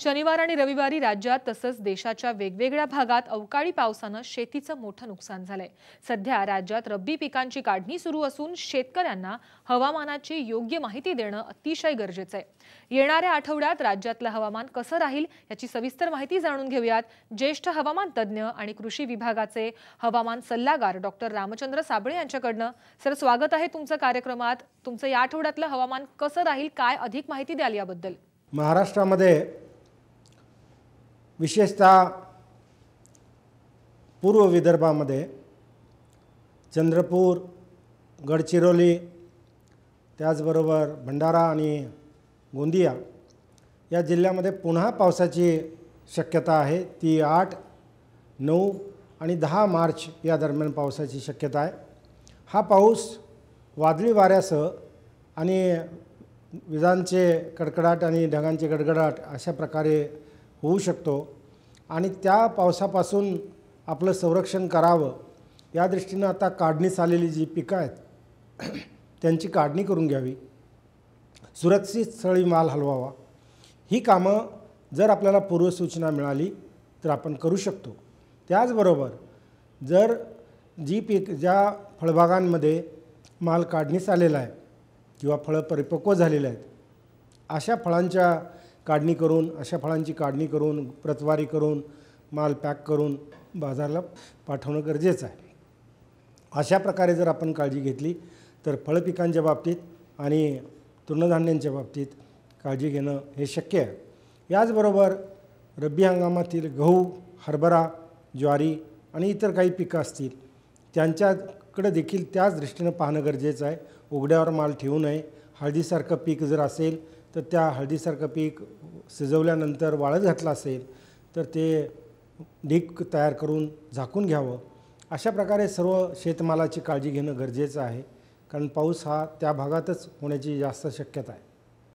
शनिवार आणि रविवारी राज्यात तसंच देशाच्या वेगवेगळ्या भागात अवकाळी पावसानं शेतीचं मोठं नुकसान झालंय। सध्या राज्यात रब्बी पिकांची काढणी सुरू असून शेतकऱ्यांना हवामानाची योग्य माहिती देणं अतिशय गरजेचं आहे। येणाऱ्या आठवड्यात राज्यातलं हवामान कसं राहील याची सविस्तर माहिती जाणून घेऊयात। ज्येष्ठ हवामान तज्ज्ञ आणि कृषी विभागाचे हवामान सल्लागार डॉक्टर रामचंद्र साबळे यांच्याकडनं। सर, स्वागत आहे तुमचं कार्यक्रमात। तुमचं या आठवड्यातलं हवामान कसं राहील, काय अधिक माहिती द्याल याबद्दल? महाराष्ट्रामध्ये विशेषतः पूर्व विदर्भामध्ये चंद्रपूर, गडचिरोली, त्याचबरोबर भंडारा आणि गोंदिया या जिल्ह्यामध्ये पुन्हा पावसाची शक्यता आहे। ती 8, 9 आणि 10 मार्च या दरम्यान पावसाची शक्यता आहे। हा पाऊस वादळी वाऱ्यासह आणि विजांचे कडकडाट आणि ढगांचे गडगडाट अशा प्रकारे होऊ शकतो आणि त्या पावसापासून आपलं संरक्षण करावं या दृष्टीनं आता काढणीस आलेली जी पिकं आहेत त्यांची काढणी करून घ्यावी, सुरक्षित स्थळी माल हलवावा। ही कामं जर आपल्याला पूर्वसूचना मिळाली तर आपण करू शकतो। त्याचबरोबर जर ज्या फळबागांमध्ये माल काढणीस आलेला आहे किंवा फळं परिपक्व झालेले आहेत अशा फळांच्या अशा फळांची काढणी करून प्रतवारी करून माल पॅक करून बाजाराला पाठवणं गरजेचं आहे। अशा प्रकारे जर आपण काळजी घेतली तर फळपिकांच्या बाबतीत आणि तृणधान्यांच्या बाबतीत काळजी घेणं हे शक्य आहे। याचबरोबर रब्बी हंगामातील गहू, हरभरा, ज्वारी आणि इतर काही पिकं असतील त्यांच्याकडे देखील त्याच दृष्टीनं पाहणं गरजेचं आहे। उघड्यावर माल ठेवू नये। हळदीसारखं पीक जर असेल तर त्या हळदीसारखं पीक शिजवल्यानंतर वाळत घातलं असेल तर ते ढीग तयार करून झाकून घ्यावं। अशा प्रकारे सर्व शेतमालाची काळजी घेणं गरजेचं आहे, कारण पाऊस हा त्या भागातच होण्याची जास्त शक्यता आहे।